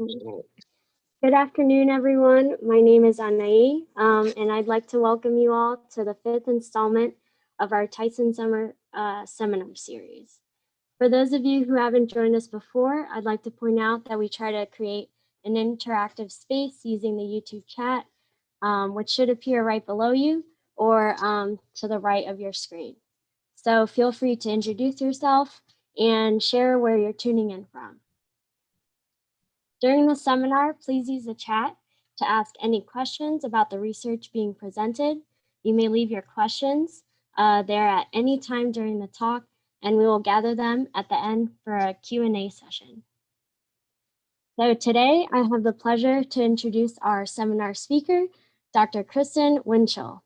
Alright. Good afternoon, everyone. My name is Anai, and I'd like to welcome you all to the 5th installment of our Tyson Summer Seminar Series. For those of you who haven't joined us before, I'd like to point out that we try to create an interactive space using the YouTube chat, which should appear right below you or to the right of your screen. So feel free to introduce yourself and share where you're tuning in from. During the seminar, please use the chat to ask any questions about the research being presented. You may leave your questions there at any time during the talk, and we will gather them at the end for a Q&A session. So today, I have the pleasure to introduce our seminar speaker, Dr. Kristen Winchell,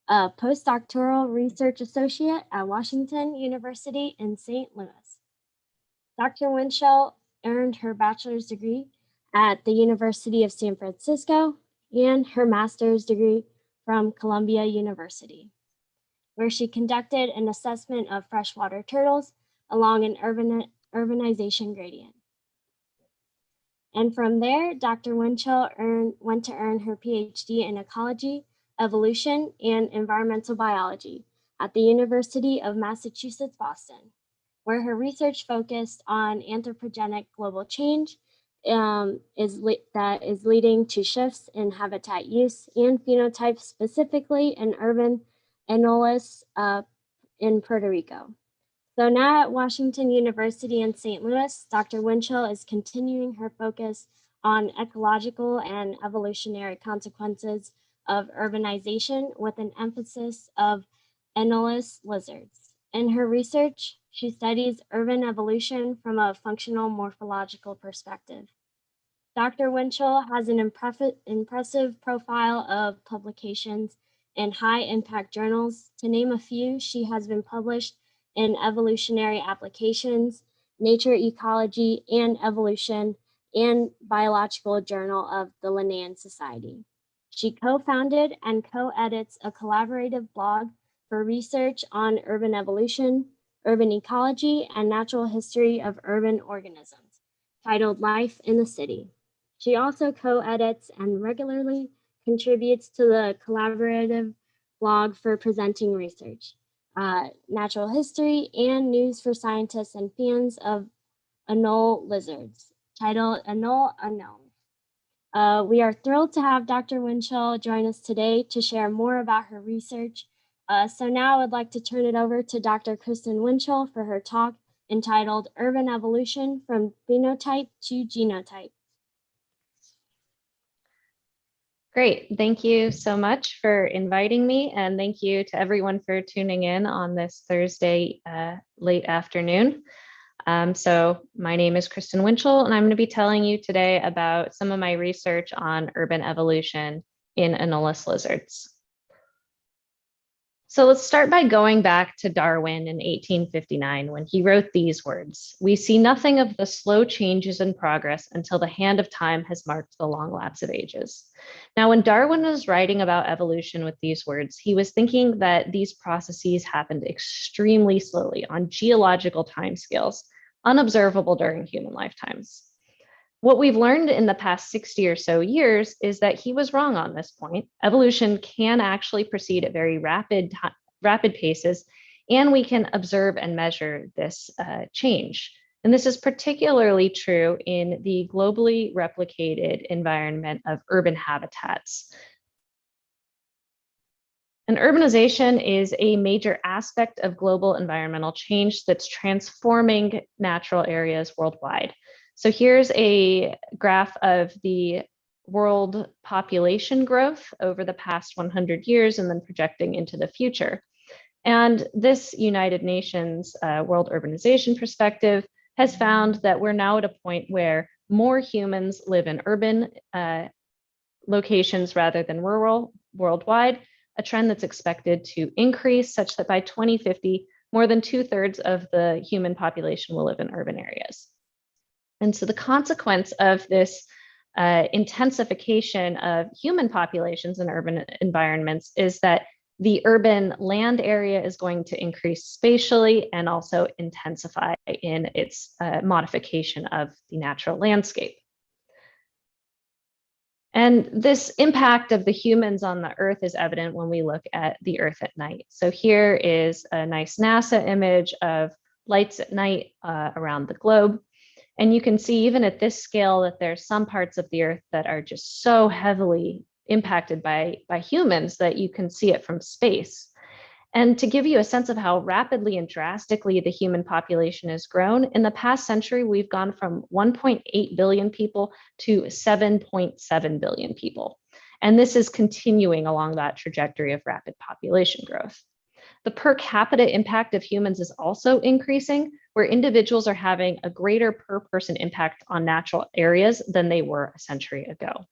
a postdoctoral research associate at Washington University in St. Louis. Dr. Winchell earned her bachelor's degree at the University of San Francisco and her master's degree from Columbia University, where she conducted an assessment of freshwater turtles along an urbanization gradient. And from there, Dr. Winchell went to earn her PhD in ecology, evolution, and environmental biology at the University of Massachusetts, Boston, where her research focused on anthropogenic global change that is leading to shifts in habitat use and phenotypes, specifically in urban Anolis in Puerto Rico. So now at Washington University in St. Louis, Dr. Winchell is continuing her focus on ecological and evolutionary consequences of urbanization with an emphasis of Anolis lizards. In her research, she studies urban evolution from a functional morphological perspective. Dr. Winchell has an impressive profile of publications in high-impact journals. To name a few, she has been published in Evolutionary Applications, Nature Ecology and Evolution, and Biological Journal of the Linnean Society. She co-founded and co-edits a collaborative blog for research on urban evolution, urban ecology, and natural history of urban organisms, titled Life in the City. She also co-edits and regularly contributes to the collaborative blog for presenting research, natural history, and news for scientists and fans of Anole lizards, titled Anole Unknown. We are thrilled to have Dr. Winchell join us today to share more about her research. So now I'd like to turn it over to Dr. Kristen Winchell for her talk entitled Urban Evolution from Phenotype to Genotype. Great, thank you so much for inviting me, and thank you to everyone for tuning in on this Thursday late afternoon. So my name is Kristen Winchell, and I'm going to be telling you today about some of my research on urban evolution in Anolis lizards. So let's start by going back to Darwin in 1859 when he wrote these words: "We see nothing of the slow changes in progress until the hand of time has marked the long lapse of ages." Now, when Darwin was writing about evolution with these words, he was thinking that these processes happened extremely slowly on geological timescales, unobservable during human lifetimes. What we've learned in the past 60 or so years is that he was wrong on this point. Evolution can actually proceed at very rapid paces, and we can observe and measure this change. And this is particularly true in the globally replicated environment of urban habitats. And urbanization is a major aspect of global environmental change that's transforming natural areas worldwide. So here's a graph of the world population growth over the past 100 years and then projecting into the future. And this United Nations World Urbanization Perspective has found that we're now at a point where more humans live in urban locations rather than rural worldwide, a trend that's expected to increase such that by 2050, more than 2/3 of the human population will live in urban areas. And so the consequence of this intensification of human populations in urban environments is that the urban land area is going to increase spatially and also intensify in its modification of the natural landscape. And this impact of the humans on the Earth is evident when we look at the Earth at night. So here is a nice NASA image of lights at night around the globe. And you can see even at this scale that there's some parts of the Earth that are just so heavily impacted by humans that you can see it from space. And to give you a sense of how rapidly and drastically the human population has grown, in the past century, we've gone from 1.8 billion people to 7.7 billion people. And this is continuing along that trajectory of rapid population growth. The per capita impact of humans is also increasing, where individuals are having a greater per person impact on natural areas than they were a century ago.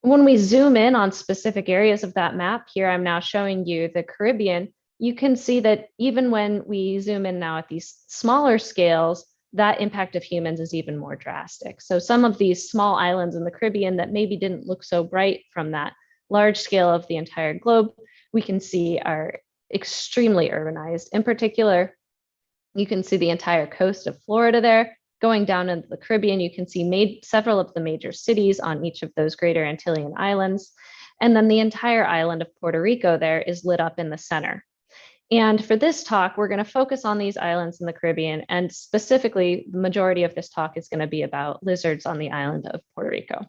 When we zoom in on specific areas of that map, here I'm now showing you the Caribbean, you can see that even when we zoom in now at these smaller scales, that impact of humans is even more drastic. So some of these small islands in the Caribbean that maybe didn't look so bright from that large scale of the entire globe, we can see are extremely urbanized. In particular, you can see the entire coast of Florida there. Going down into the Caribbean, you can see several of the major cities on each of those greater Antillean islands. And then the entire island of Puerto Rico there is lit up in the center. And for this talk, we're going to focus on these islands in the Caribbean. And specifically, the majority of this talk is going to be about lizards on the island of Puerto Rico.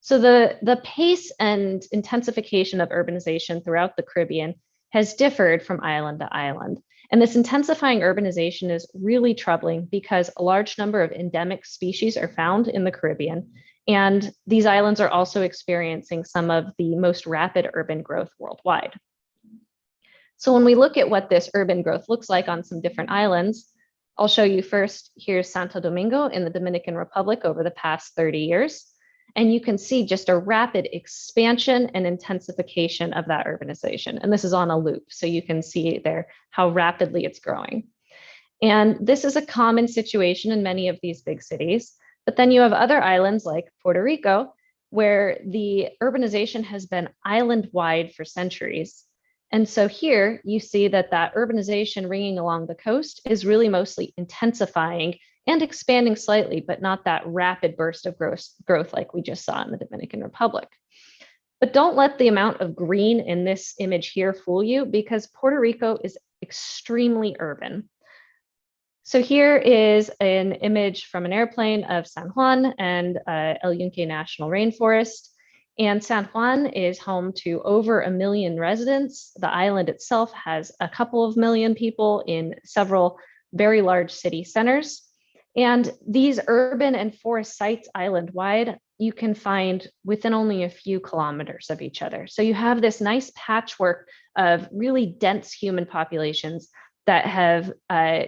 So the pace and intensification of urbanization throughout the Caribbean has differed from island to island. And this intensifying urbanization is really troubling because a large number of endemic species are found in the Caribbean. And these islands are also experiencing some of the most rapid urban growth worldwide. So when we look at what this urban growth looks like on some different islands, I'll show you first, here's Santo Domingo in the Dominican Republic over the past 30 years. And you can see just a rapid expansion and intensification of that urbanization. And this is on a loop, so you can see there how rapidly it's growing. And this is a common situation in many of these big cities. But then you have other islands like Puerto Rico, where the urbanization has been island-wide for centuries. And so here you see that urbanization ringing along the coast is really mostly intensifying and expanding slightly, but not that rapid burst of growth like we just saw in the Dominican Republic. But don't let the amount of green in this image here fool you, because Puerto Rico is extremely urban. So here is an image from an airplane of San Juan and El Yunque National Rainforest. And San Juan is home to over 1 million residents. The island itself has a couple of million people in several very large city centers. And these urban and forest sites island-wide, you can find within only a few kilometers of each other. So you have this nice patchwork of really dense human populations that have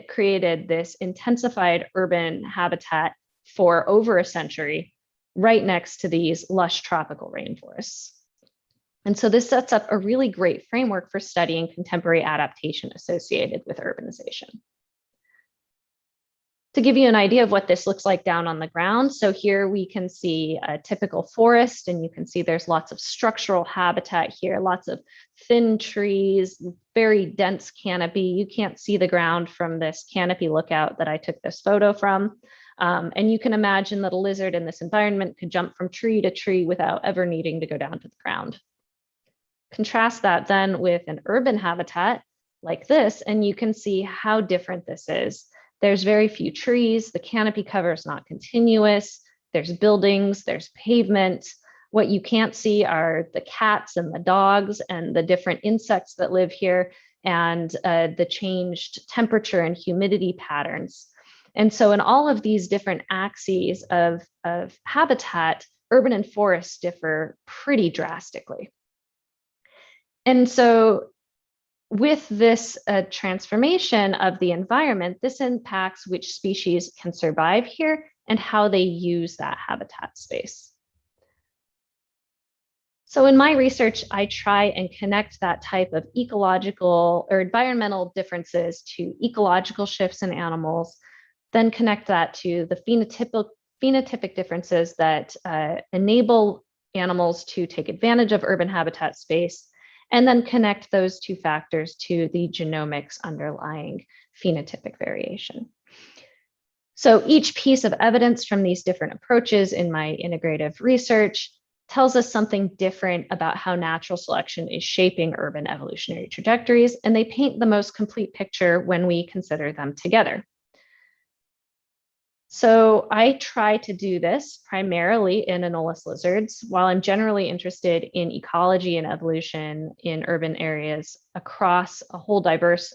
created this intensified urban habitat for over a century, right next to these lush tropical rainforests. And so this sets up a really great framework for studying contemporary adaptation associated with urbanization. To give you an idea of what this looks like down on the ground, so here we can see a typical forest, and you can see there's lots of structural habitat here, lots of thin trees, very dense canopy. You can't see the ground from this canopy lookout that I took this photo from. And you can imagine that a lizard in this environment could jump from tree to tree without ever needing to go down to the ground. Contrast that then with an urban habitat like this, and you can see how different this is. There's very few trees, the canopy cover is not continuous, there's buildings, there's pavement. What you can't see are the cats and the dogs and the different insects that live here, and the changed temperature and humidity patterns. And so in all of these different axes of habitat, urban and forests differ pretty drastically. And so with this transformation of the environment, this impacts which species can survive here and how they use that habitat space. So in my research, I try and connect that type of ecological or environmental differences to ecological shifts in animals, then connect that to the phenotypic differences that enable animals to take advantage of urban habitat space, and then connect those two factors to the genomics underlying phenotypic variation. So each piece of evidence from these different approaches in my integrative research tells us something different about how natural selection is shaping urban evolutionary trajectories, and they paint the most complete picture when we consider them together. So I try to do this primarily in Anolis lizards, while I'm generally interested in ecology and evolution in urban areas across a whole diverse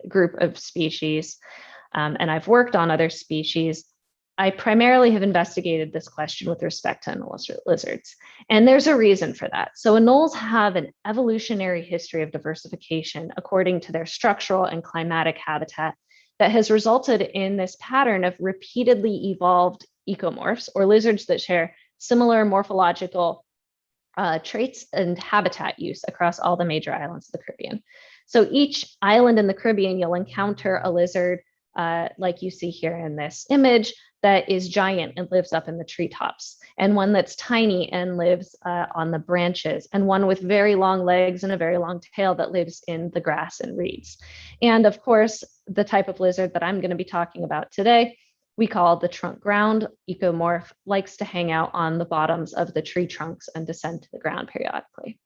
group of species. And I've worked on other species. I primarily have investigated this question with respect to Anolis lizards. And there's a reason for that. So anoles have an evolutionary history of diversification according to their structural and climatic habitat that has resulted in this pattern of repeatedly evolved ecomorphs, or lizards that share similar morphological traits and habitat use across all the major islands of the Caribbean. So each island in the Caribbean, you'll encounter a lizard like you see here in this image that is giant and lives up in the treetops, and one that's tiny and lives on the branches, and one with very long legs and a very long tail that lives in the grass and reeds. And of course, the type of lizard that I'm going to be talking about today, we call the trunk ground ecomorph, likes to hang out on the bottoms of the tree trunks and descend to the ground periodically.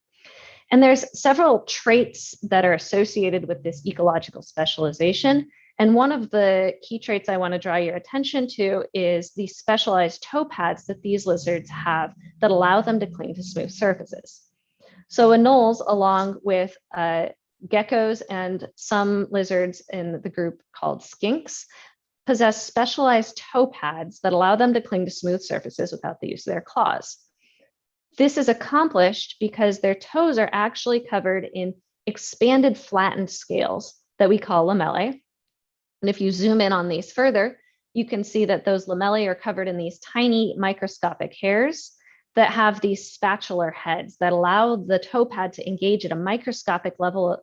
And there's several traits that are associated with this ecological specialization. And one of the key traits I want to draw your attention to is the specialized toe pads that these lizards have that allow them to cling to smooth surfaces. So anoles, along with geckos and some lizards in the group called skinks, possess specialized toe pads that allow them to cling to smooth surfaces without the use of their claws. This is accomplished because their toes are actually covered in expanded flattened scales that we call lamellae. And if you zoom in on these further, you can see that those lamellae are covered in these tiny microscopic hairs that have these spatular heads that allow the toe pad to engage at a microscopic level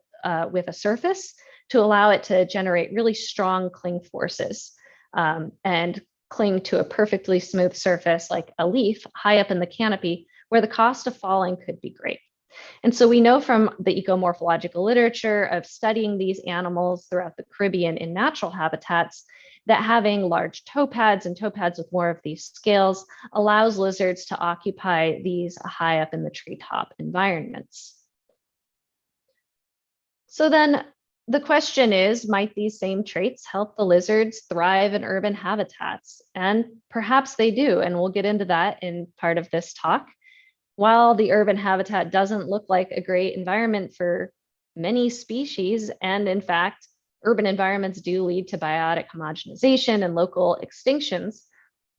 with a surface to allow it to generate really strong cling forces and cling to a perfectly smooth surface like a leaf high up in the canopy, where the cost of falling could be great. And so we know from the ecomorphological literature of studying these animals throughout the Caribbean in natural habitats that having large toe pads and toe pads with more of these scales allows lizards to occupy these high up in the treetop environments. So then the question is, might these same traits help the lizards thrive in urban habitats? And perhaps they do, and we'll get into that in part of this talk. While the urban habitat doesn't look like a great environment for many species, and in fact, urban environments do lead to biotic homogenization and local extinctions,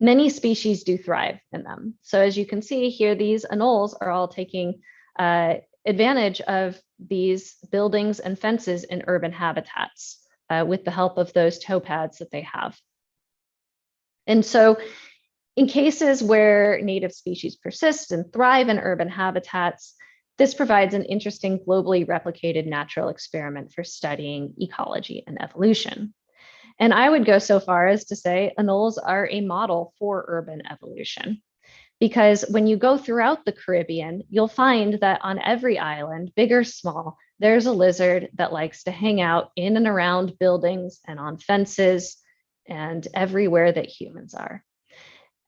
many species do thrive in them. So as you can see here, these anoles are all taking advantage of these buildings and fences in urban habitats with the help of those toe pads that they have. And so in cases where native species persist and thrive in urban habitats, this provides an interesting globally replicated natural experiment for studying ecology and evolution. And I would go so far as to say anoles are a model for urban evolution, because when you go throughout the Caribbean, you'll find that on every island, big or small, there's a lizard that likes to hang out in and around buildings and on fences and everywhere that humans are.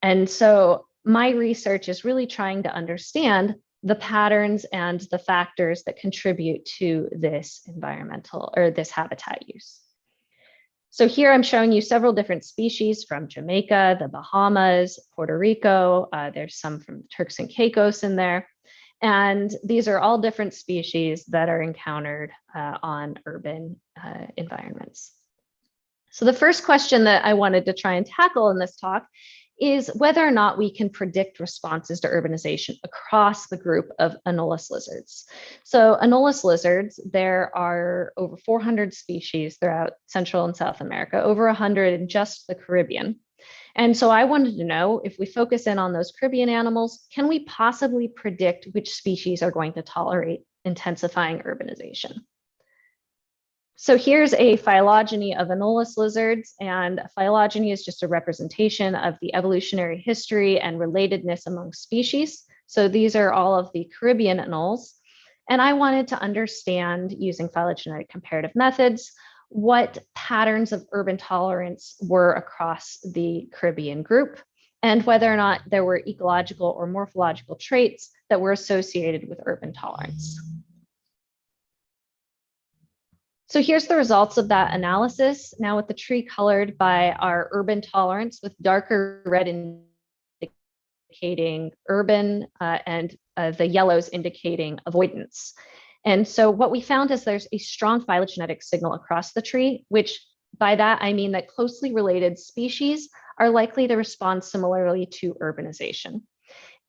And so my research is really trying to understand the patterns and the factors that contribute to this environmental or this habitat use. So here I'm showing you several different species from Jamaica, the Bahamas, Puerto Rico. There's some from Turks and Caicos in there. And these are all different species that are encountered on urban environments. So the first question that I wanted to try and tackle in this talk is whether or not we can predict responses to urbanization across the group of Anolis lizards. So Anolis lizards, there are over 400 species throughout Central and South America, over 100 in just the Caribbean. And so I wanted to know, if we focus in on those Caribbean animals, can we possibly predict which species are going to tolerate intensifying urbanization? So here's a phylogeny of Anolis lizards, and phylogeny is just a representation of the evolutionary history and relatedness among species. So these are all of the Caribbean anoles. And I wanted to understand, using phylogenetic comparative methods, what patterns of urban tolerance were across the Caribbean group, and whether or not there were ecological or morphological traits that were associated with urban tolerance. So here's the results of that analysis, now with the tree colored by our urban tolerance, with darker red indicating urban and the yellows indicating avoidance. And so what we found is there's a strong phylogenetic signal across the tree, which by that I mean that closely related species are likely to respond similarly to urbanization.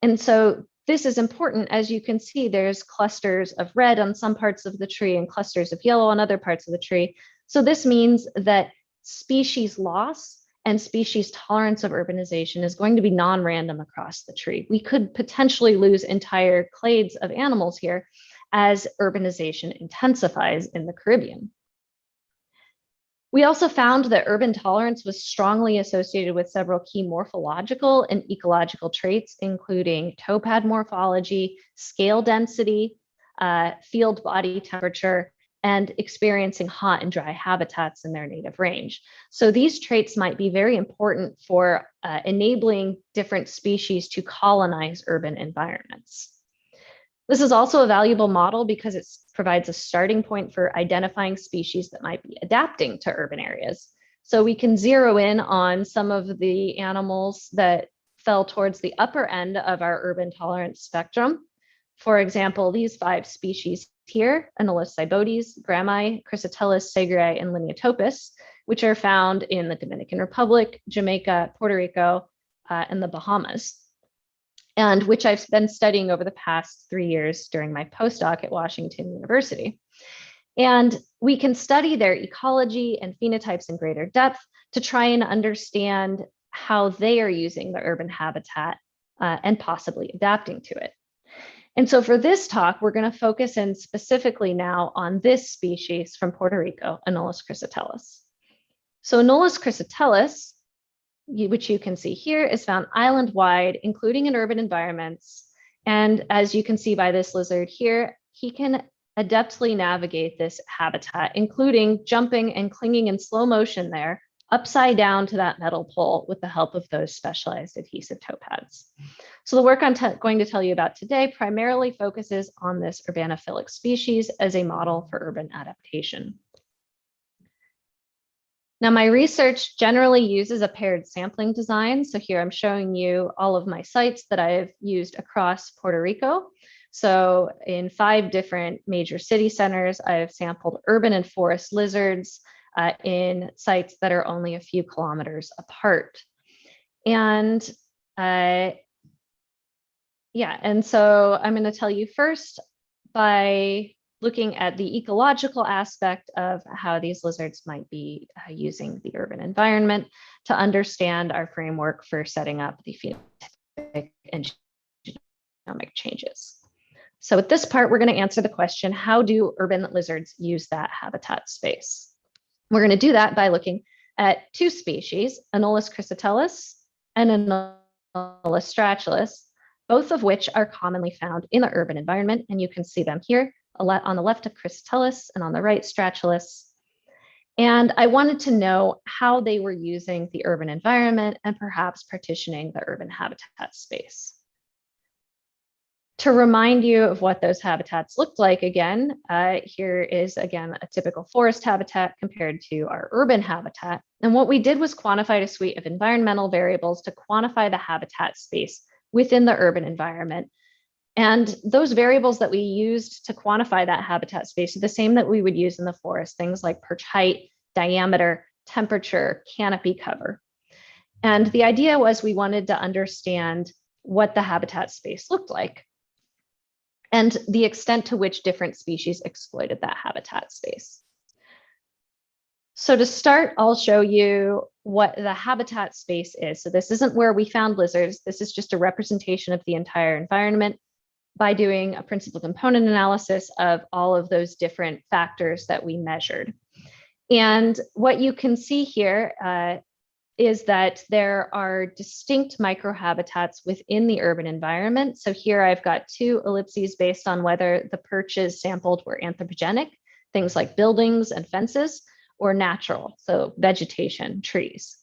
And so this is important. As you can see, there's clusters of red on some parts of the tree and clusters of yellow on other parts of the tree. So this means that species loss and species tolerance of urbanization is going to be non-random across the tree. We could potentially lose entire clades of animals here as urbanization intensifies in the Caribbean. We also found that urban tolerance was strongly associated with several key morphological and ecological traits, including topad morphology, scale density, field body temperature, and experiencing hot and dry habitats in their native range. So these traits might be very important for enabling different species to colonize urban environments. This is also a valuable model because it provides a starting point for identifying species that might be adapting to urban areas. So we can zero in on some of the animals that fell towards the upper end of our urban tolerance spectrum. For example, these 5 species here, Anolis cybotes, grami, cristatellus, segri, and Lineotopus, which are found in the Dominican Republic, Jamaica, Puerto Rico, and the Bahamas, and which I've been studying over the past 3 years during my postdoc at Washington University. And we can study their ecology and phenotypes in greater depth to try and understand how they are using the urban habitat and possibly adapting to it. And so for this talk, we're going to focus in specifically now on this species from Puerto Rico, Anolis cristatellus. So Anolis cristatellus, which you can see here, is found island-wide, including in urban environments. And as you can see by this lizard here, he can adeptly navigate this habitat, including jumping and clinging in slow motion there, upside down to that metal pole with the help of those specialized adhesive toe pads. So the work I'm going to tell you about today primarily focuses on this urbanophilic species as a model for urban adaptation. Now, my research generally uses a paired sampling design. So here I'm showing you all of my sites that I've used across Puerto Rico. So in 5 different major city centers, I've sampled urban and forest lizards in sites that are only a few kilometers apart. And and so I'm going to tell you first by looking at the ecological aspect of how these lizards might be using the urban environment to understand our framework for setting up the phenotypic and genomic changes. So at this part, we're going to answer the question, how do urban lizards use that habitat space? We're going to do that by looking at 2 species, Anolis cristatellus and Anolis stratulus, both of which are commonly found in the urban environment. And you can see them here on the left of cristatellus and on the right stratulus. And I wanted to know how they were using the urban environment and perhaps partitioning the urban habitat space. To remind you of what those habitats looked like again, here is again a typical forest habitat compared to our urban habitat. And what we did was quantified a suite of environmental variables to quantify the habitat space within the urban environment. And those variables that we used to quantify that habitat space are the same that we would use in the forest, things like perch height, diameter, temperature, canopy cover. And the idea was we wanted to understand what the habitat space looked like and the extent to which different species exploited that habitat space. So to start, I'll show you what the habitat space is. So this isn't where we found lizards. This is just a representation of the entire environment by doing a principal component analysis of all of those different factors that we measured. And what you can see here is that there are distinct microhabitats within the urban environment. So here I've got 2 ellipses based on whether the perches sampled were anthropogenic, things like buildings and fences, or natural, so vegetation, trees.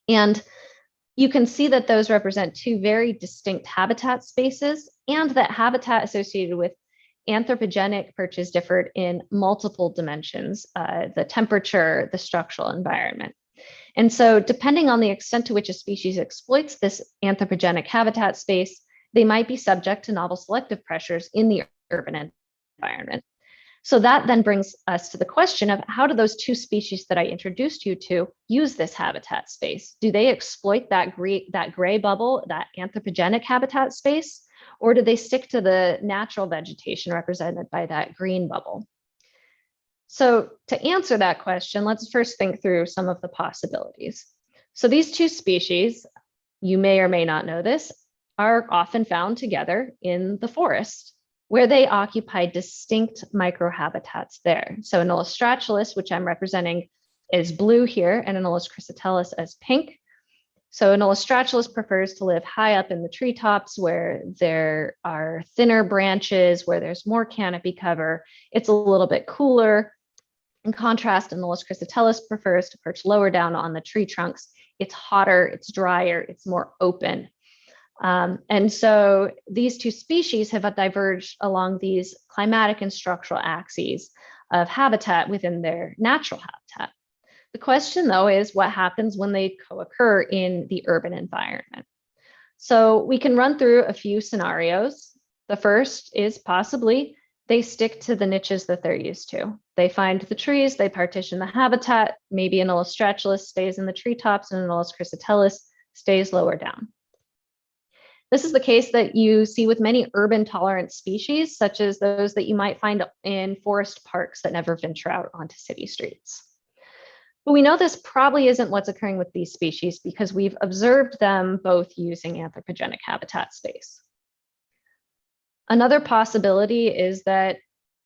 And you can see that those represent two very distinct habitat spaces, and that habitat associated with anthropogenic perches differed in multiple dimensions, the temperature, the structural environment. And so depending on the extent to which a species exploits this anthropogenic habitat space, they might be subject to novel selective pressures in the urban environment. So that then brings us to the question of, how do those two species that I introduced you to use this habitat space? Do they exploit that gray bubble, that anthropogenic habitat space, or do they stick to the natural vegetation represented by that green bubble? So to answer that question, let's first think through some of the possibilities. So these two species, you may or may not know this, are often found together in the forest, where they occupy distinct microhabitats there. So Anolis stratulus, which I'm representing, is blue here, and Anolis cristatellus as pink. So Anolis stratulus prefers to live high up in the treetops where there are thinner branches, where there's more canopy cover. It's a little bit cooler. In contrast, Anolis cristatellus prefers to perch lower down on the tree trunks. It's hotter, it's drier, it's more open. And so these two species have diverged along these climatic and structural axes of habitat within their natural habitat. The question, though, is what happens when they co-occur in the urban environment? So we can run through a few scenarios. The first is possibly they stick to the niches that they're used to. They find the trees, they partition the habitat. Maybe Anolis stratulus stays in the treetops and Anolis cristatellus stays lower down. This is the case that you see with many urban tolerant species, such as those that you might find in forest parks that never venture out onto city streets. But we know this probably isn't what's occurring with these species because we've observed them both using anthropogenic habitat space. Another possibility is that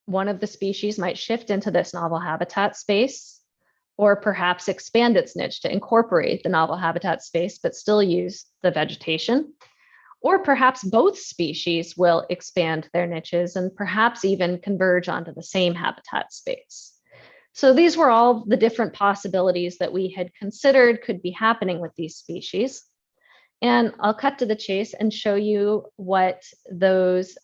one of the species might shift into this novel habitat space, or perhaps expand its niche to incorporate the novel habitat space, but still use the vegetation. Or perhaps both species will expand their niches and perhaps even converge onto the same habitat space. So these were all the different possibilities that we had considered could be happening with these species. And I'll cut to the chase and show you what those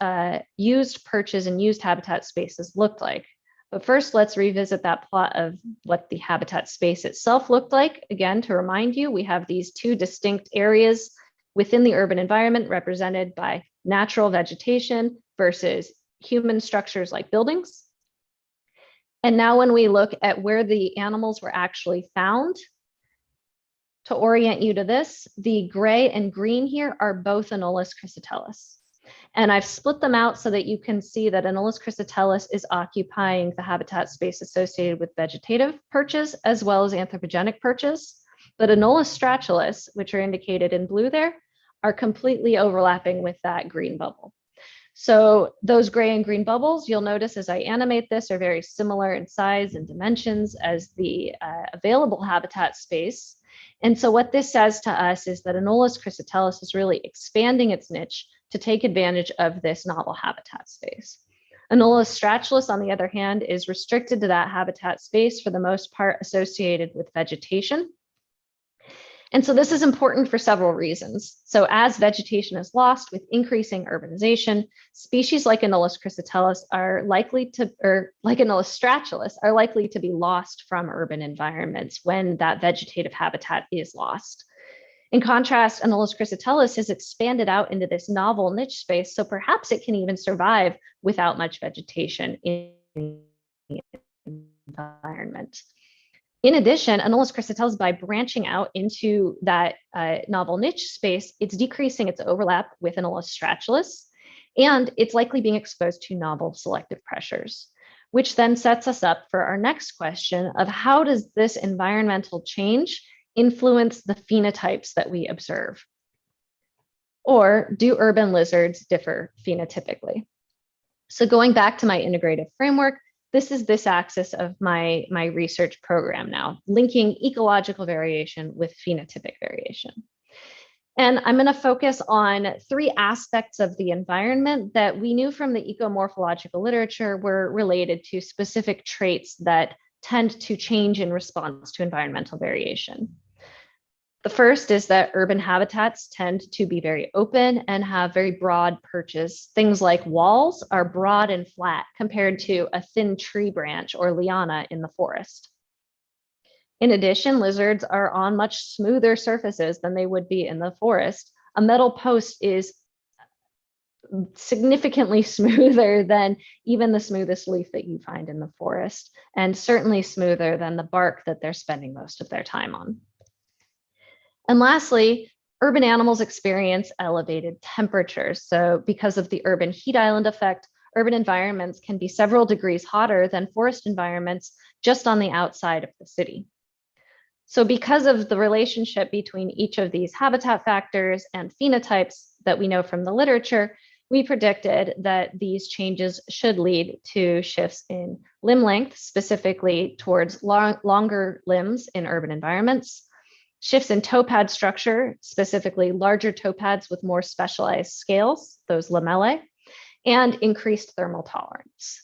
used perches and used habitat spaces looked like. But first, let's revisit that plot of what the habitat space itself looked like. Again, to remind you, we have these two distinct areas within the urban environment represented by natural vegetation versus human structures like buildings. And now when we look at where the animals were actually found, to orient you to this, the gray and green here are both Anolis cristatellus. And I've split them out so that you can see that Anolis cristatellus is occupying the habitat space associated with vegetative perches as well as anthropogenic perches. But Anolis stratulus, which are indicated in blue there, are completely overlapping with that green bubble. So those gray and green bubbles, you'll notice as I animate this, are very similar in size and dimensions as the available habitat space. And so what this says to us is that Anolis cristatellus is really expanding its niche to take advantage of this novel habitat space. Anolis stratulus, on the other hand, is restricted to that habitat space for the most part associated with vegetation. And so this is important for several reasons. So as vegetation is lost with increasing urbanization, species like Anolis cristatellus are likely to, or like Anolis stratulus, are likely to be lost from urban environments when that vegetative habitat is lost. In contrast, Anolis cristatellus has expanded out into this novel niche space, so perhaps it can even survive without much vegetation in the environment. In addition, Anolis cristatellus, by branching out into that novel niche space, it's decreasing its overlap with Anolis stratulus, and it's likely being exposed to novel selective pressures, which then sets us up for our next question of how does this environmental change influence the phenotypes that we observe? Or do urban lizards differ phenotypically? So going back to my integrative framework, this is this axis of my research program now, linking ecological variation with phenotypic variation. And I'm going to focus on three aspects of the environment that we knew from the ecomorphological literature were related to specific traits that tend to change in response to environmental variation. The first is that urban habitats tend to be very open and have very broad perches. Things like walls are broad and flat compared to a thin tree branch or liana in the forest. In addition, lizards are on much smoother surfaces than they would be in the forest. A metal post is significantly smoother than even the smoothest leaf that you find in the forest, and certainly smoother than the bark that they're spending most of their time on. And lastly, urban animals experience elevated temperatures. So because of the urban heat island effect, urban environments can be several degrees hotter than forest environments just on the outside of the city. So because of the relationship between each of these habitat factors and phenotypes that we know from the literature, we predicted that these changes should lead to shifts in limb length, specifically towards longer limbs in urban environments, shifts in toepad structure, specifically larger toepads with more specialized scales, those lamellae, and increased thermal tolerance.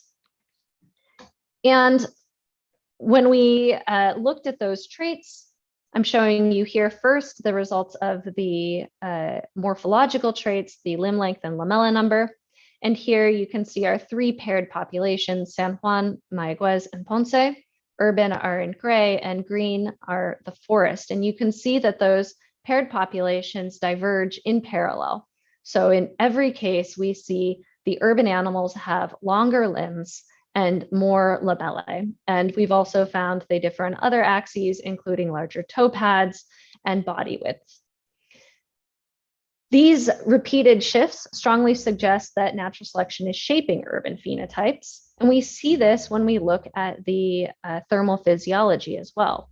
And when we looked at those traits, I'm showing you here first the results of the morphological traits, the limb length and lamella number. And here you can see our three paired populations, San Juan, Mayaguez, and Ponce. Urban are in gray and green are the forest. And you can see that those paired populations diverge in parallel. So in every case, we see the urban animals have longer limbs and more lamellae. And we've also found they differ on other axes, including larger toepads and body width. These repeated shifts strongly suggest that natural selection is shaping urban phenotypes. And we see this when we look at the thermal physiology as well.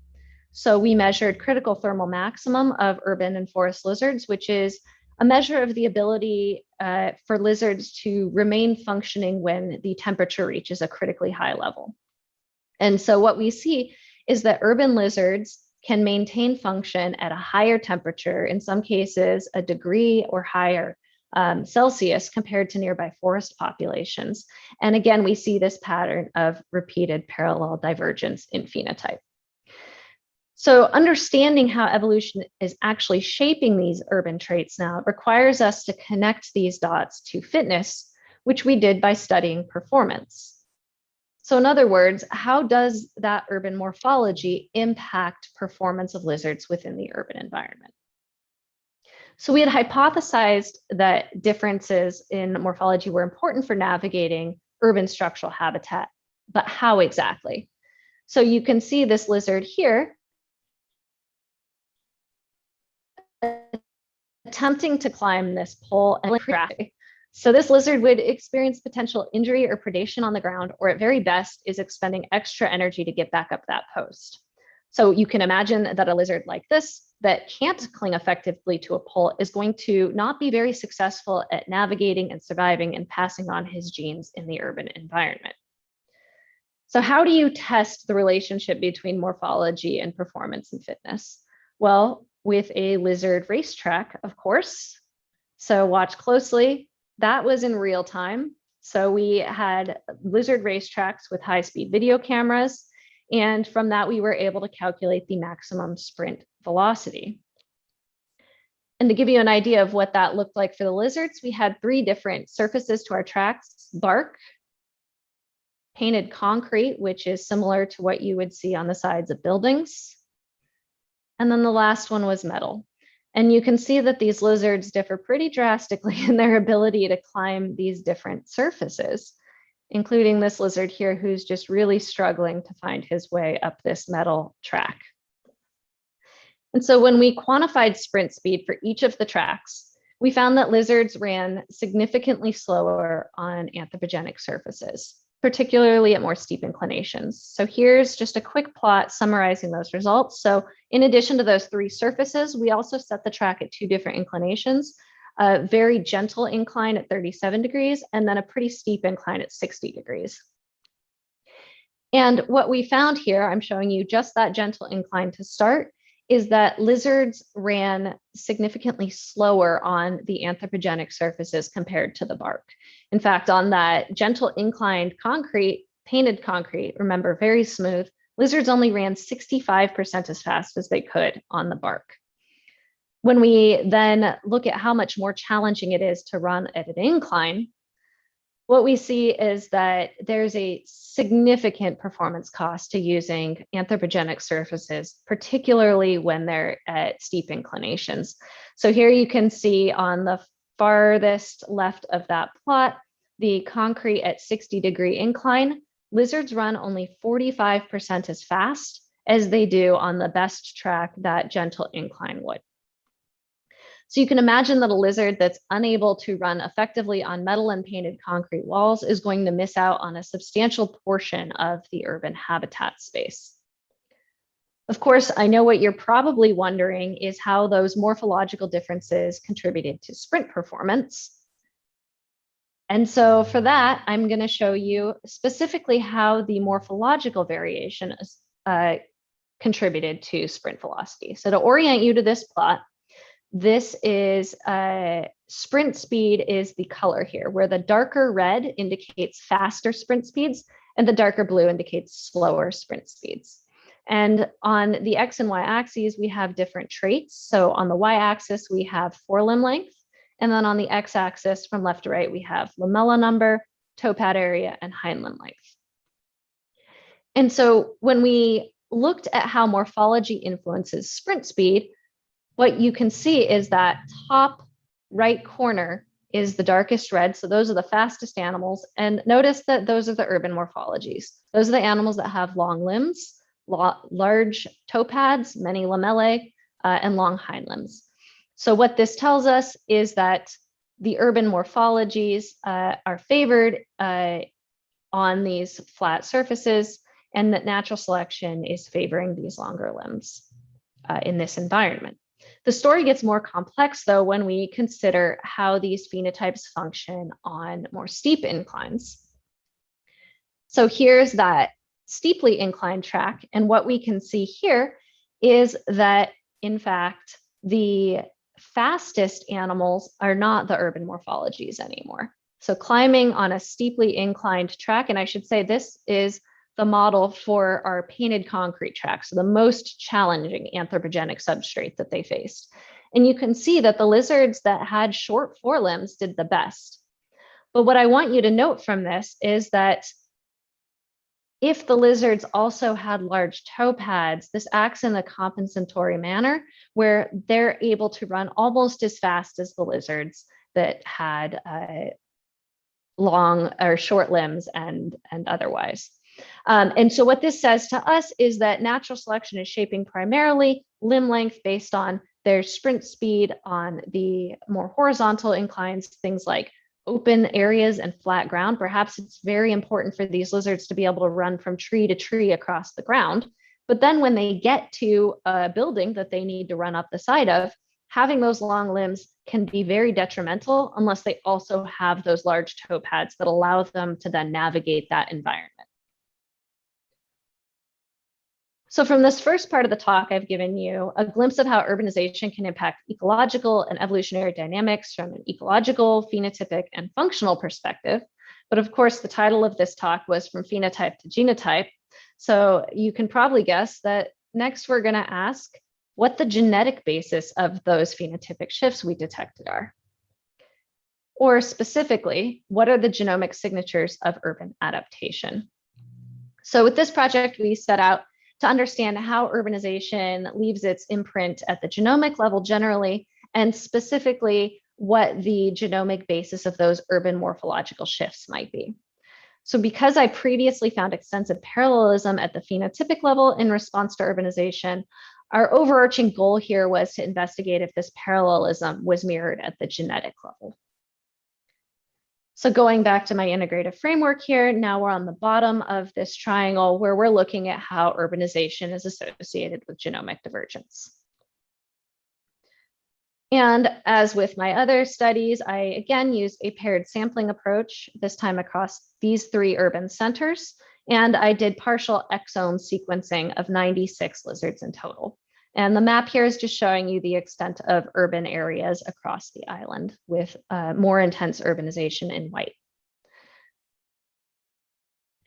So we measured critical thermal maximum of urban and forest lizards, which is a measure of the ability for lizards to remain functioning when the temperature reaches a critically high level. And so what we see is that urban lizards can maintain function at a higher temperature, in some cases a degree or higher Celsius compared to nearby forest populations. And again, we see this pattern of repeated parallel divergence in phenotype. So understanding how evolution is actually shaping these urban traits now requires us to connect these dots to fitness, which we did by studying performance. So in other words, how does that urban morphology impact performance of lizards within the urban environment? So we had hypothesized that differences in morphology were important for navigating urban structural habitat, but how exactly? So you can see this lizard here attempting to climb this pole and crash. So this lizard would experience potential injury or predation on the ground, or at very best is expending extra energy to get back up that post. So you can imagine that a lizard like this that can't cling effectively to a pole is going to not be very successful at navigating and surviving and passing on his genes in the urban environment. So how do you test the relationship between morphology and performance and fitness? Well, with a lizard racetrack, of course. So watch closely. That was in real time. So we had lizard racetracks with high-speed video cameras. And from that, we were able to calculate the maximum sprint velocity. And to give you an idea of what that looked like for the lizards, we had three different surfaces to our tracks: bark, painted concrete, which is similar to what you would see on the sides of buildings. And then the last one was metal. And you can see that these lizards differ pretty drastically in their ability to climb these different surfaces, including this lizard here who's just really struggling to find his way up this metal track. And so when we quantified sprint speed for each of the tracks, we found that lizards ran significantly slower on anthropogenic surfaces, particularly at more steep inclinations. So here's just a quick plot summarizing those results. So in addition to those three surfaces, we also set the track at two different inclinations, a very gentle incline at 37 degrees, and then a pretty steep incline at 60 degrees. And what we found here, I'm showing you just that gentle incline to start, is that lizards ran significantly slower on the anthropogenic surfaces compared to the bark. In fact, on that gentle inclined concrete, painted concrete, remember, very smooth, Lizards only ran 65% as fast as they could on the bark. When we then look at how much more challenging it is to run at an incline, what we see is that there's a significant performance cost to using anthropogenic surfaces, particularly when they're at steep inclinations. So here you can see on the farthest left of that plot, the concrete at 60-degree incline. Lizards run only 45% as fast as they do on the best track that gentle incline would. So you can imagine that a lizard that's unable to run effectively on metal and painted concrete walls is going to miss out on a substantial portion of the urban habitat space. Of course, I know what you're probably wondering is how those morphological differences contributed to sprint performance. And so for that, I'm going to show you specifically how the morphological variation is, contributed to sprint velocity. So to orient you to this plot, this is sprint speed is the color here, where the darker red indicates faster sprint speeds and the darker blue indicates slower sprint speeds. And on the X and Y axes, we have different traits. So on the Y axis, we have forelimb length. And then on the X axis from left to right, we have lamella number, toe pad area, and hind limb length. And so when we looked at how morphology influences sprint speed, what you can see is that top right corner is the darkest red. So those are the fastest animals. And notice that those are the urban morphologies. Those are the animals that have long limbs, large toe pads, many lamellae, and long hind limbs. So what this tells us is that the urban morphologies are favored on these flat surfaces, and that natural selection is favoring these longer limbs in this environment. The story gets more complex, though, when we consider how these phenotypes function on more steep inclines. So here's that steeply inclined track. And what we can see here is that, in fact, the fastest animals are not the urban morphologies anymore. So climbing on a steeply inclined track, and I should say this is the model for our painted concrete track, so the most challenging anthropogenic substrate that they faced. And you can see that the lizards that had short forelimbs did the best. But what I want you to note from this is that if the lizards also had large toe pads, this acts in a compensatory manner where they're able to run almost as fast as the lizards that had long or short limbs and otherwise. And so what this says to us is that natural selection is shaping primarily limb length based on their sprint speed on the more horizontal inclines, things like open areas and flat ground. Perhaps it's very important for these lizards to be able to run from tree to tree across the ground. But then when they get to a building that they need to run up the side of, having those long limbs can be very detrimental unless they also have those large toe pads that allow them to then navigate that environment. So from this first part of the talk, I've given you a glimpse of how urbanization can impact ecological and evolutionary dynamics from an ecological, phenotypic, and functional perspective. But of course, the title of this talk was From Phenotype to Genotype. So you can probably guess that next we're going to ask what the genetic basis of those phenotypic shifts we detected are. Or specifically, what are the genomic signatures of urban adaptation? So with this project, we set out to understand how urbanization leaves its imprint at the genomic level generally, and specifically what the genomic basis of those urban morphological shifts might be. So because I previously found extensive parallelism at the phenotypic level in response to urbanization, our overarching goal here was to investigate if this parallelism was mirrored at the genetic level. So going back to my integrative framework here, now we're on the bottom of this triangle where we're looking at how urbanization is associated with genomic divergence. And as with my other studies, I again use a paired sampling approach, this time across these 3 urban centers. And I did partial exome sequencing of 96 lizards in total. And the map here is just showing you the extent of urban areas across the island with more intense urbanization in white.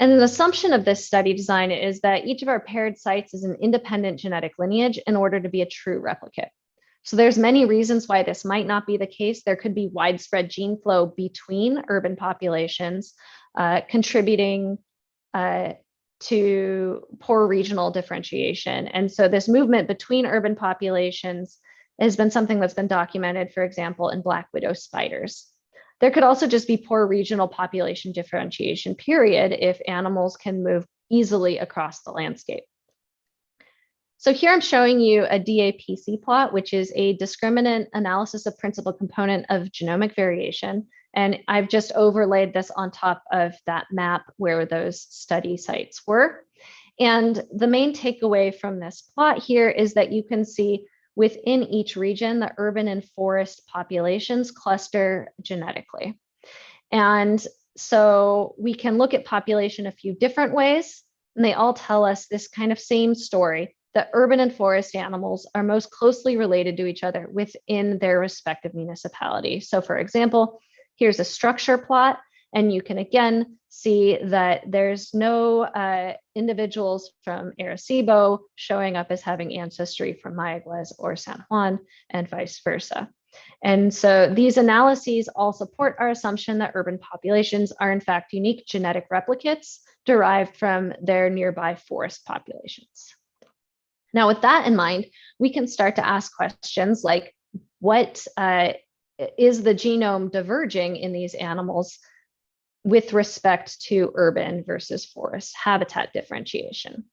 And an assumption of this study design is that each of our paired sites is an independent genetic lineage in order to be a true replicate. So there's many reasons why this might not be the case. There could be widespread gene flow between urban populations, contributing to poor regional differentiation. And so this movement between urban populations has been something that's been documented, for example, in black widow spiders. There could also just be poor regional population differentiation, period, if animals can move easily across the landscape. So here I'm showing you a DAPC plot, which is a discriminant analysis of principal component of genomic variation. And I've just overlaid this on top of that map where those study sites were. And the main takeaway from this plot here is that you can see within each region, the urban and forest populations cluster genetically. And so we can look at population a few different ways, and they all tell us this kind of same story, that urban and forest animals are most closely related to each other within their respective municipality. So for example, here's a structure plot, and you can again see that there's no individuals from Arecibo showing up as having ancestry from Mayaguez or San Juan, and vice versa. And so these analyses all support our assumption that urban populations are in fact unique genetic replicates derived from their nearby forest populations. Now, with that in mind, we can start to ask questions like, what is the genome diverging in these animals with respect to urban versus forest habitat differentiation?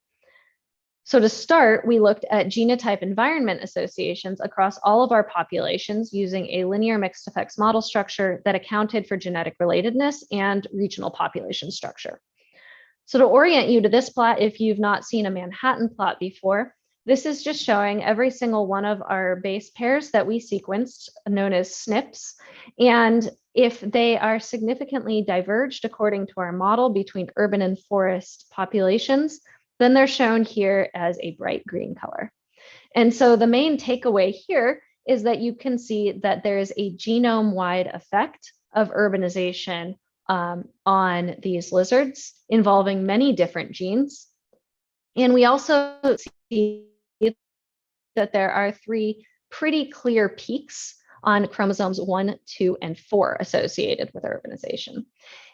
So to start, we looked at genotype environment associations across all of our populations using a linear mixed effects model structure that accounted for genetic relatedness and regional population structure. So to orient you to this plot, if you've not seen a Manhattan plot before, this is just showing every single one of our base pairs that we sequenced, known as SNPs. And if they are significantly diverged according to our model between urban and forest populations, then they're shown here as a bright green color. And so the main takeaway here is that you can see that there is a genome-wide effect of urbanization on these lizards involving many different genes. And we also see that there are three pretty clear peaks on chromosomes 1, 2, and 4 associated with urbanization.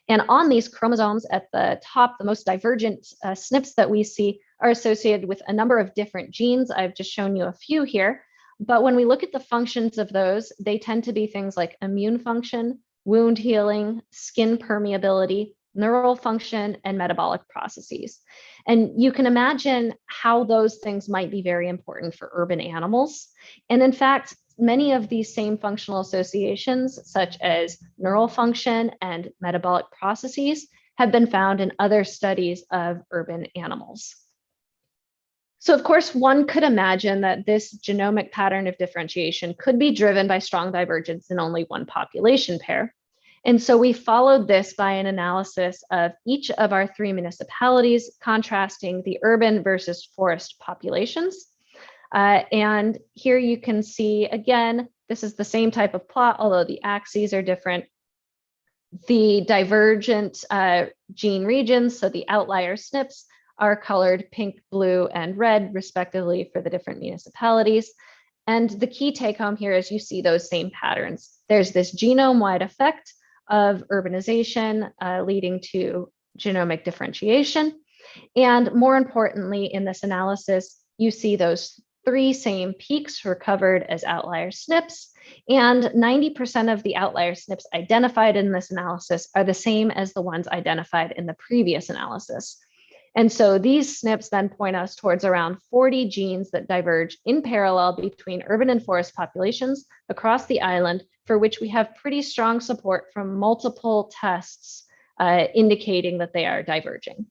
And on these chromosomes at the top, the most divergent SNPs that we see are associated with a number of different genes. I've just shown you a few here. But when we look at the functions of those, they tend to be things like immune function, wound healing, skin permeability, neural function, and metabolic processes. And you can imagine how those things might be very important for urban animals. And in fact, many of these same functional associations, such as neural function and metabolic processes, have been found in other studies of urban animals. So of course, one could imagine that this genomic pattern of differentiation could be driven by strong divergence in only one population pair. And so we followed this by an analysis of each of our three municipalities, contrasting the urban versus forest populations. And here you can see, again, this is the same type of plot, although the axes are different. The divergent gene regions, so the outlier SNPs, are colored pink, blue, and red, respectively, for the different municipalities. And the key take home here is you see those same patterns. There's this genome-wide effect of urbanization leading to genomic differentiation. And more importantly, in this analysis, you see those three same peaks recovered as outlier SNPs, and 90% of the outlier SNPs identified in this analysis are the same as the ones identified in the previous analysis. And so these SNPs then point us towards around 40 genes that diverge in parallel between urban and forest populations across the island, for which we have pretty strong support from multiple tests indicating that they are diverging.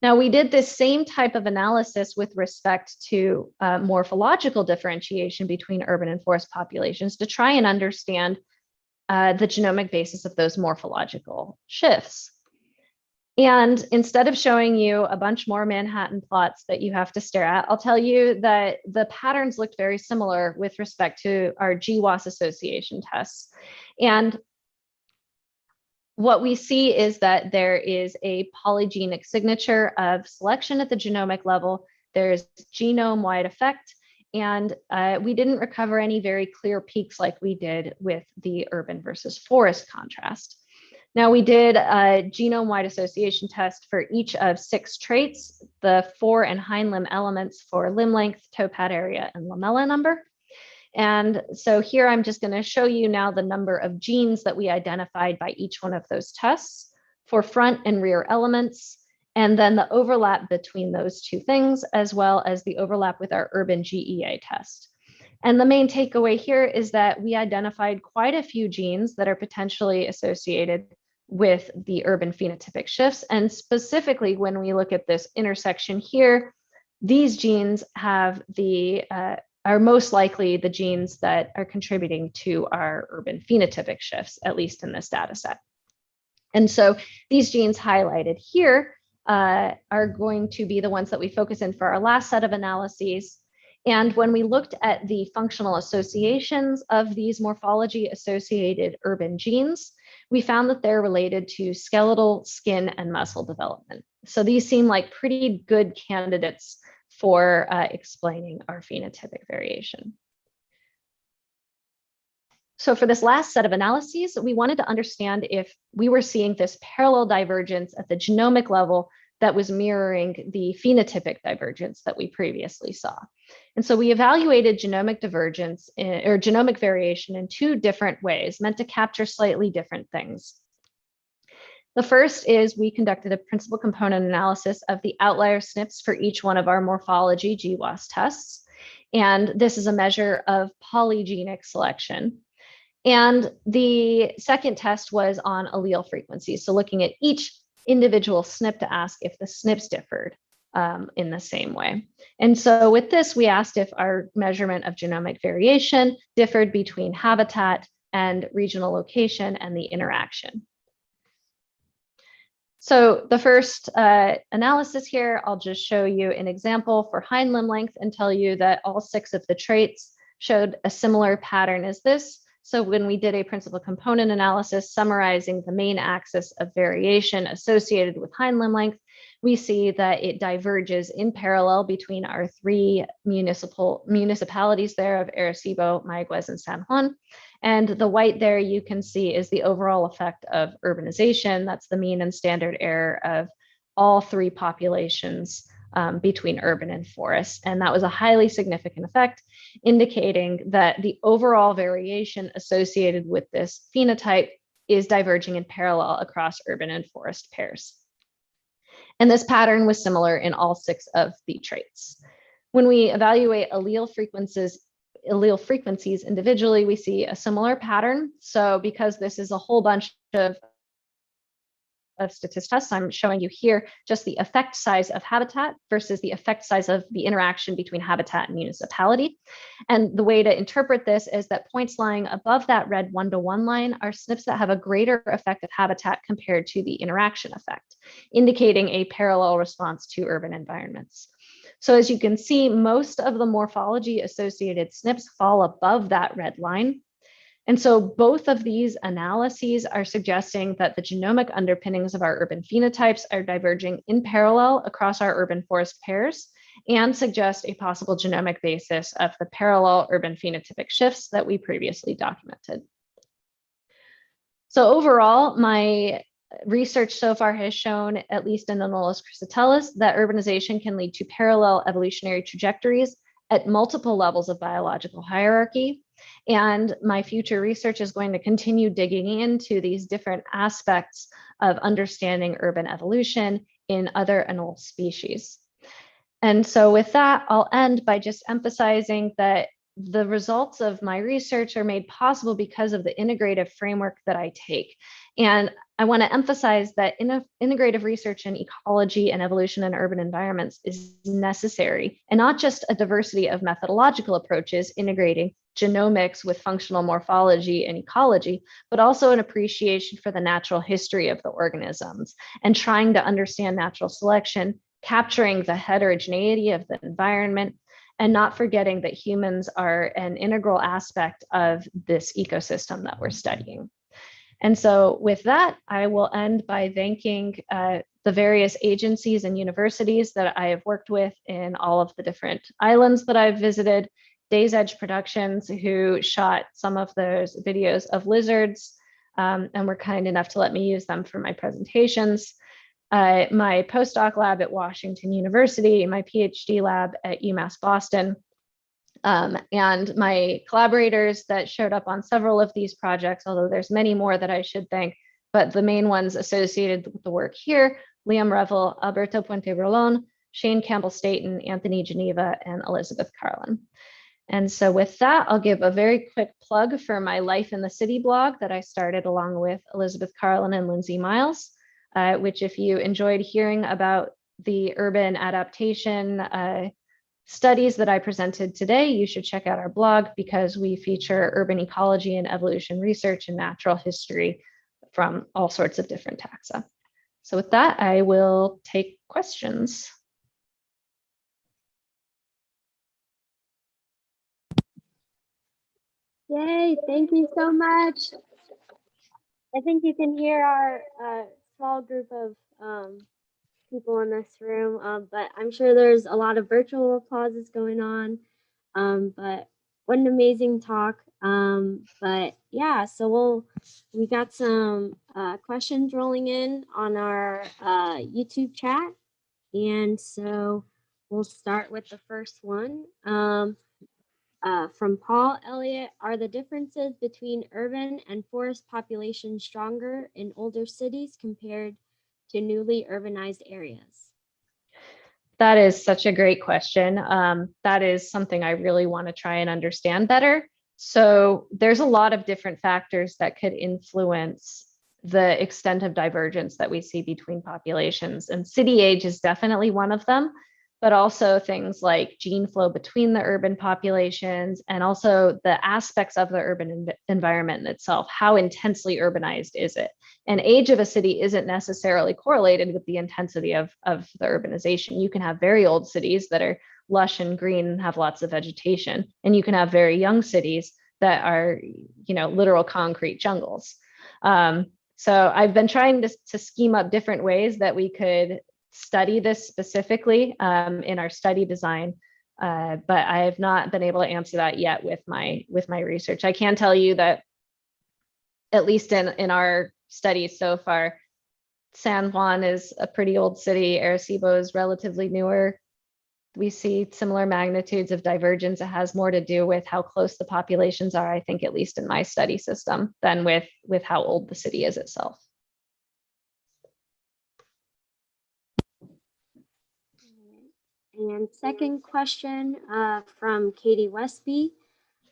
Now, we did this same type of analysis with respect to morphological differentiation between urban and forest populations to try and understand the genomic basis of those morphological shifts. And instead of showing you a bunch more Manhattan plots that you have to stare at, I'll tell you that the patterns looked very similar with respect to our GWAS association tests. And what we see is that there is a polygenic signature of selection at the genomic level. There's genome-wide effect, and we didn't recover any very clear peaks like we did with the urban versus forest contrast. Now, we did a genome-wide association test for each of 6 traits, the fore and hind limb elements for limb length, toe pad area, and lamella number. And so here I'm just going to show you now the number of genes that we identified by each one of those tests for front and rear elements, and then the overlap between those two things, as well as the overlap with our urban GEA test. And the main takeaway here is that we identified quite a few genes that are potentially associated with the urban phenotypic shifts. And specifically, when we look at this intersection here, these genes have are most likely the genes that are contributing to our urban phenotypic shifts, at least in this data set. And so these genes highlighted here are going to be the ones that we focus in for our last set of analyses. And when we looked at the functional associations of these morphology-associated urban genes, we found that they're related to skeletal, skin, and muscle development. So these seem like pretty good candidates for explaining our phenotypic variation. So for this last set of analyses, we wanted to understand if we were seeing this parallel divergence at the genomic level that was mirroring the phenotypic divergence that we previously saw. And so we evaluated genomic divergence or genomic variation in 2 different ways, meant to capture slightly different things. The first is we conducted a principal component analysis of the outlier SNPs for each one of our morphology GWAS tests. And this is a measure of polygenic selection. And the second test was on allele frequency. So looking at each individual SNP to ask if the SNPs differed in the same way. And so with this, we asked if our measurement of genomic variation differed between habitat and regional location and the interaction. So the first analysis here, I'll just show you an example for hind limb length and tell you that all 6 of the traits showed a similar pattern as this. So when we did a principal component analysis summarizing the main axis of variation associated with hind limb length, we see that it diverges in parallel between our 3 municipalities there of Arecibo, Mayagüez, and San Juan. And the white there you can see is the overall effect of urbanization. That's the mean and standard error of all 3 populations between urban and forest. And that was a highly significant effect, indicating that the overall variation associated with this phenotype is diverging in parallel across urban and forest pairs. And this pattern was similar in all 6 of the traits. When we evaluate allele frequencies individually, we see a similar pattern. So because this is a whole bunch of statistics, I'm showing you here just the effect size of habitat versus the effect size of the interaction between habitat and municipality. And the way to interpret this is that points lying above that red 1-to-1 line are SNPs that have a greater effect of habitat compared to the interaction effect, indicating a parallel response to urban environments. So as you can see, most of the morphology associated SNPs fall above that red line. And so both of these analyses are suggesting that the genomic underpinnings of our urban phenotypes are diverging in parallel across our urban forest pairs and suggest a possible genomic basis of the parallel urban phenotypic shifts that we previously documented. So overall, my research so far has shown, at least in Anolis cristatellus, that urbanization can lead to parallel evolutionary trajectories at multiple levels of biological hierarchy. And my future research is going to continue digging into these different aspects of understanding urban evolution in other anole species. And so with that, I'll end by just emphasizing that the results of my research are made possible because of the integrative framework that I take. And I want to emphasize that integrative research in ecology and evolution in urban environments is necessary, and not just a diversity of methodological approaches integrating genomics with functional morphology and ecology, but also an appreciation for the natural history of the organisms and trying to understand natural selection, capturing the heterogeneity of the environment, and not forgetting that humans are an integral aspect of this ecosystem that we're studying. And so with that, I will end by thanking the various agencies and universities that I have worked with in all of the different islands that I've visited, Days Edge Productions, who shot some of those videos of lizards and were kind enough to let me use them for my presentations. My postdoc lab at Washington University, my PhD lab at UMass Boston, and my collaborators that showed up on several of these projects, although there's many more that I should thank, but the main ones associated with the work here: Liam Revel, Alberto Puente Rolon, Shane Campbell-Staton, Anthony Geneva, and Elizabeth Carlin. And so with that, I'll give a very quick plug for my Life in the City blog that I started along with Elizabeth Carlin and Lindsay Miles, which if you enjoyed hearing about the urban adaptation studies that I presented today, you should check out our blog, because we feature urban ecology and evolution research and natural history from all sorts of different taxa. So with that, I will take questions. Yay, thank you so much. I think you can hear our small group of people in this room, but I'm sure there's a lot of virtual applauses going on. But what an amazing talk. But yeah, so we got some questions rolling in on our YouTube chat. And so we'll start with the first one. From Paul Elliott: are the differences between urban and forest populations stronger in older cities compared to newly urbanized areas? That is such a great question. That is something I really want to try and understand better. So there's a lot of different factors that could influence the extent of divergence that we see between populations, and city age is definitely one of them, but also things like gene flow between the urban populations, and also the aspects of the urban environment itself. How intensely urbanized is it? And age of a city isn't necessarily correlated with the intensity of the urbanization. You can have very old cities that are lush and green and have lots of vegetation, and you can have very young cities that are, literal concrete jungles. So I've been trying to scheme up different ways that we could study this specifically in our study design, but I have not been able to answer that yet with my research. I can tell you that at least in our studies so far, San Juan is a pretty old city. Arecibo is relatively newer. We see similar magnitudes of divergence. It has more to do with how close the populations are, I think, at least in my study system, than with how old the city is itself. And second question from Katie Westby: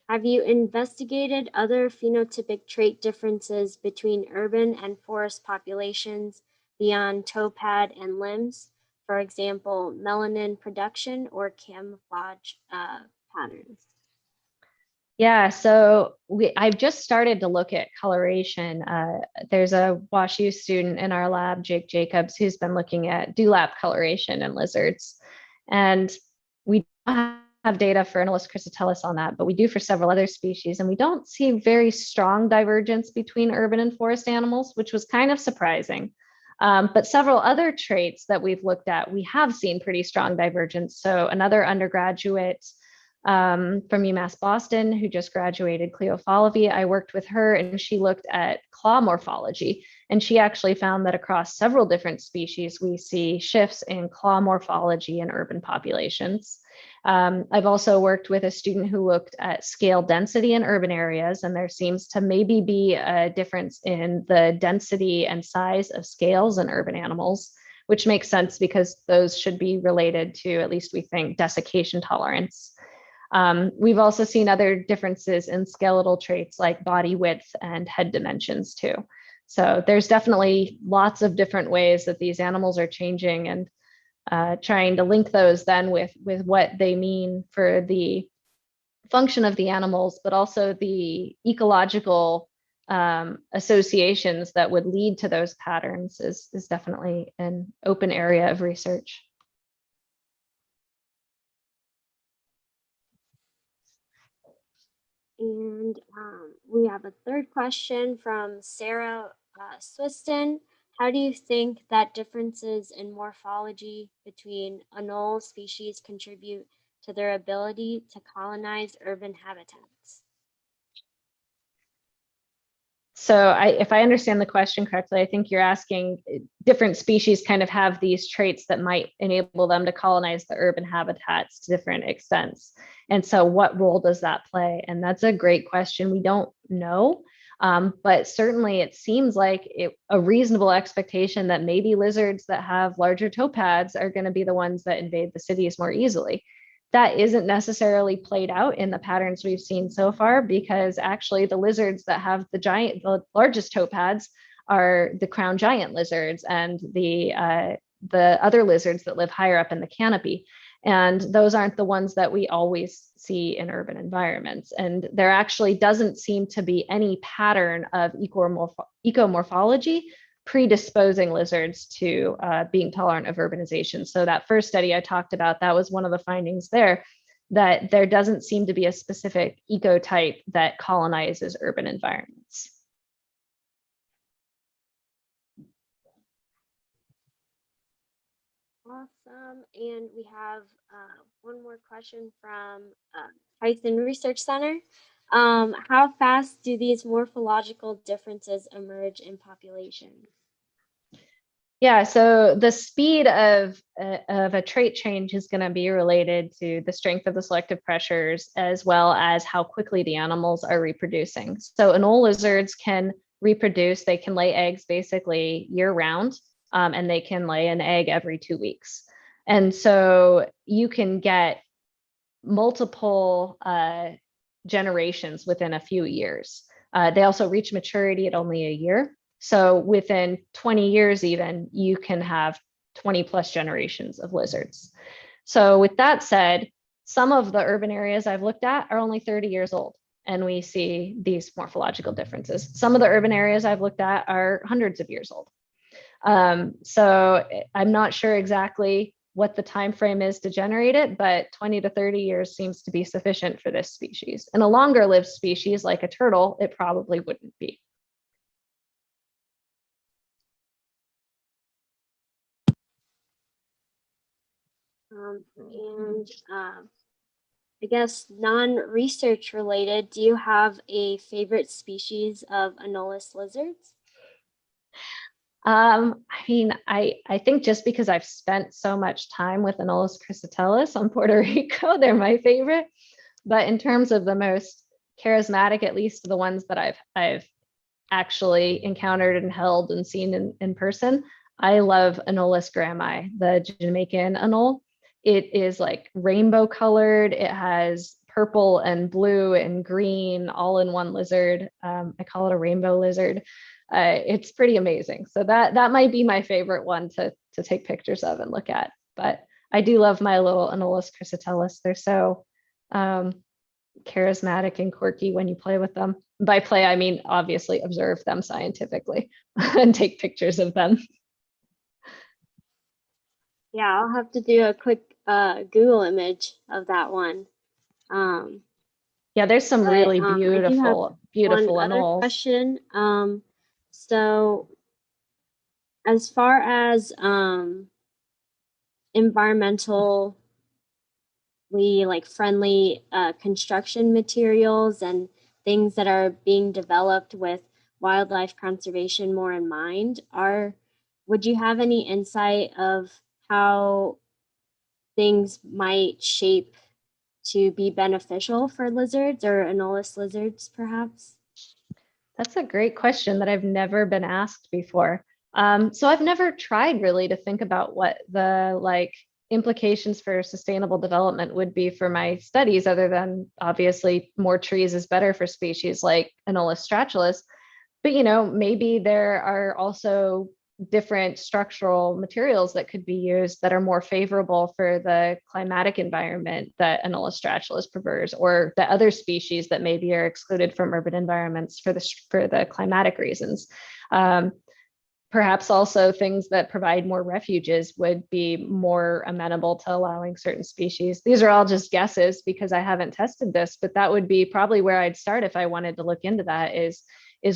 have you investigated other phenotypic trait differences between urban and forest populations beyond toe pad and limbs? For example, melanin production or camouflage patterns? Yeah, so I've just started to look at coloration. There's a WashU student in our lab, Jake Jacobs, who's been looking at dewlap coloration in lizards. And we don't have data for Anolis cristatellus on that, but we do for several other species. And we don't see very strong divergence between urban and forest animals, which was kind of surprising. But several other traits that we've looked at, we have seen pretty strong divergence. So another undergraduate from UMass Boston who just graduated, Cleo Falavi, I worked with her and she looked at claw morphology. And she actually found that across several different species, we see shifts in claw morphology in urban populations. I've also worked with a student who looked at scale density in urban areas, and there seems to maybe be a difference in the density and size of scales in urban animals, which makes sense because those should be related to, at least we think, desiccation tolerance. We've also seen other differences in skeletal traits like body width and head dimensions too. So there's definitely lots of different ways that these animals are changing, and trying to link those then with what they mean for the function of the animals, but also the ecological associations that would lead to those patterns is definitely an open area of research. And we have a third question from Sarah Swiston. How do you think that differences in morphology between anole species contribute to their ability to colonize urban habitats? So if I understand the question correctly, I think you're asking different species kind of have these traits that might enable them to colonize the urban habitats to different extents. And so what role does that play? And that's a great question. We don't know. But certainly it seems like a reasonable expectation that maybe lizards that have larger toe pads are going to be the ones that invade the cities more easily. That isn't necessarily played out in the patterns we've seen so far, because actually the lizards that have the largest toe pads are the crown giant lizards and the other lizards that live higher up in the canopy. And those aren't the ones that we always see in urban environments. And there actually doesn't seem to be any pattern of ecomorphology predisposing lizards to being tolerant of urbanization. So that first study I talked about, that was one of the findings there, that there doesn't seem to be a specific ecotype that colonizes urban environments. Awesome. And we have one more question from Tyson Research Center. How fast do these morphological differences emerge in populations? Yeah, so the speed of a trait change is going to be related to the strength of the selective pressures, as well as how quickly the animals are reproducing. So anole lizards can reproduce, they can lay eggs basically year round, and they can lay an egg every 2 weeks. And so you can get multiple generations within a few years. They also reach maturity at only a year. So within 20 years even, you can have 20 plus generations of lizards. So with that said, some of the urban areas I've looked at are only 30 years old, and we see these morphological differences. Some of the urban areas I've looked at are hundreds of years old. So I'm not sure exactly what the time frame is to generate it, but 20 to 30 years seems to be sufficient for this species. In a longer lived species like a turtle, it probably wouldn't be. I guess non-research related, do you have a favorite species of Anolis lizards? I mean, I think just because I've spent so much time with Anolis cristatellus on Puerto Rico, they're my favorite. But in terms of the most charismatic, at least the ones that I've actually encountered and held and seen in person, I love Anolis grahami, the Jamaican anole. It is like rainbow colored. It has purple and blue and green all in one lizard. I call it a rainbow lizard. It's pretty amazing. So that might be my favorite one to take pictures of and look at. But I do love my little Anolis cristatellus. They're so charismatic and quirky when you play with them. By play, I mean obviously observe them scientifically and take pictures of them. Yeah, I'll have to do a quick Google image of that one. Yeah, there's some really beautiful one other anoles. question. So as far as environmentally like friendly construction materials and things that are being developed with wildlife conservation more in mind, would you have any insight of how things might shape to be beneficial for lizards or Anolis lizards, perhaps? That's a great question that I've never been asked before. So I've never tried really to think about what the implications for sustainable development would be for my studies, other than obviously more trees is better for species like Anolis stratulus. But maybe there are also different structural materials that could be used that are more favorable for the climatic environment that Anolis stratulus prefers, or the other species that maybe are excluded from urban environments for the climatic reasons. perhaps also things that provide more refuges would be more amenable to allowing certain species. These are all just guesses because I haven't tested this, but that would be probably where I'd start if I wanted to look into that is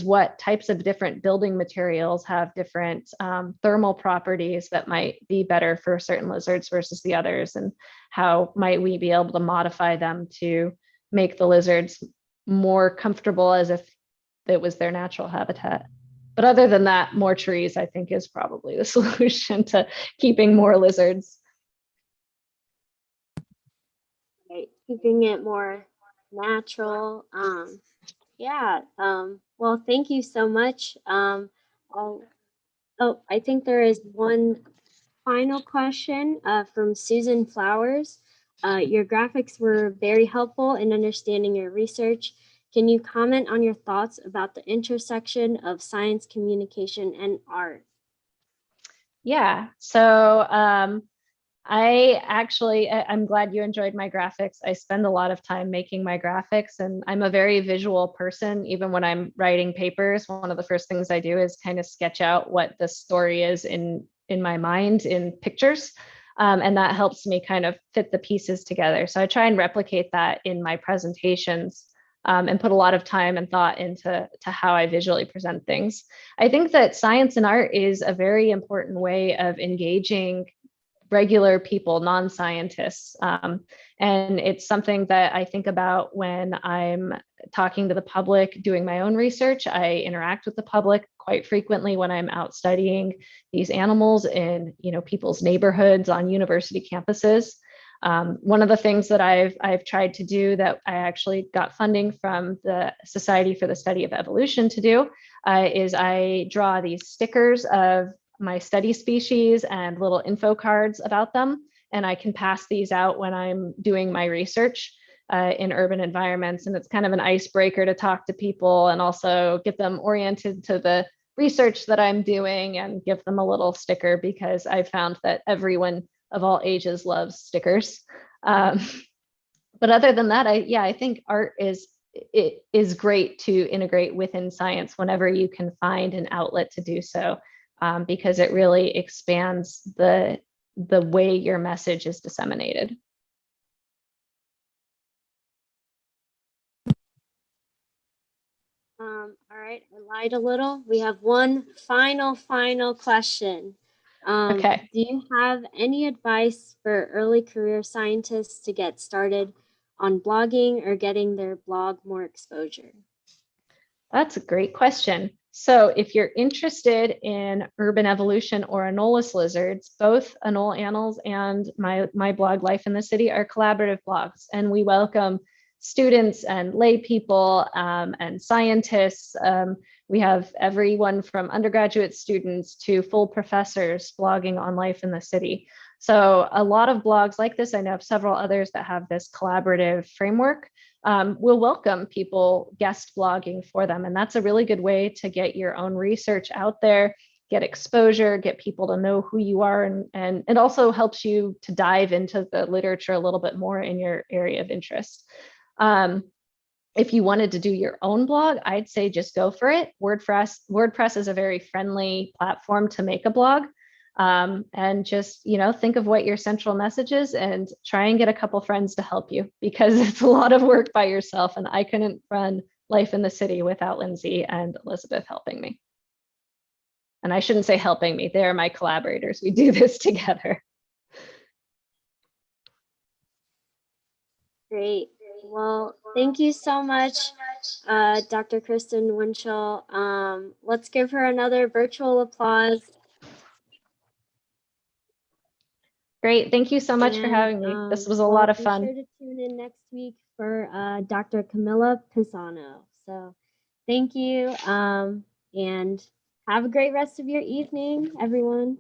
what types of different building materials have different thermal properties that might be better for certain lizards versus the others, and how might we be able to modify them to make the lizards more comfortable as if it was their natural habitat. But other than that, more trees, I think, is probably the solution to keeping more lizards. Right. Keeping it more natural. Yeah. Well, thank you so much. I think there is one final question from Susan Flowers. Your graphics were very helpful in understanding your research. Can you comment on your thoughts about the intersection of science, communication, and art? Yeah, so I'm glad you enjoyed my graphics. I spend a lot of time making my graphics, and I'm a very visual person. Even when I'm writing papers, one of the first things I do is kind of sketch out what the story is in my mind in pictures. And that helps me kind of fit the pieces together. So I try and replicate that in my presentations, and put a lot of time and thought into how I visually present things. I think that science and art is a very important way of engaging regular people, non-scientists. And it's something that I think about when I'm talking to the public, doing my own research. I interact with the public quite frequently when I'm out studying these animals in, people's neighborhoods, on university campuses. One of the things that I've tried to do, that I actually got funding from the Society for the Study of Evolution to do, is I draw these stickers of my study species and little info cards about them. And I can pass these out when I'm doing my research in urban environments. And it's kind of an icebreaker to talk to people and also get them oriented to the research that I'm doing, and give them a little sticker, because I found that everyone of all ages loves stickers. But other than that, I think art is great to integrate within science whenever you can find an outlet to do so, because it really expands the way your message is disseminated. All right, I lied a little. We have one final question. Okay. Do you have any advice for early career scientists to get started on blogging or getting their blog more exposure? That's a great question. So if you're interested in urban evolution or anolis lizards, both Anole Annals and my blog Life in the City are collaborative blogs, and we welcome students and lay people and scientists. We have everyone from undergraduate students to full professors blogging on Life in the City. So a lot of blogs like this, I know of several others that have this collaborative framework, will welcome people guest blogging for them. And that's a really good way to get your own research out there, get exposure, get people to know who you are. And it also helps you to dive into the literature a little bit more in your area of interest. If you wanted to do your own blog, I'd say just go for it. WordPress is a very friendly platform to make a blog. And just, think of what your central message is and try and get a couple friends to help you, because it's a lot of work by yourself. And I couldn't run Life in the City without Lindsay and Elizabeth helping me. And I shouldn't say helping me, they're my collaborators. We do this together. Great. Well, thank you so much, Dr. Kristen Winchell. Let's give her another virtual applause. Great. Thank you so much for having me. This was a lot of fun. Be sure to tune in next week for Dr. Camilla Pisano. So thank you, and have a great rest of your evening, everyone.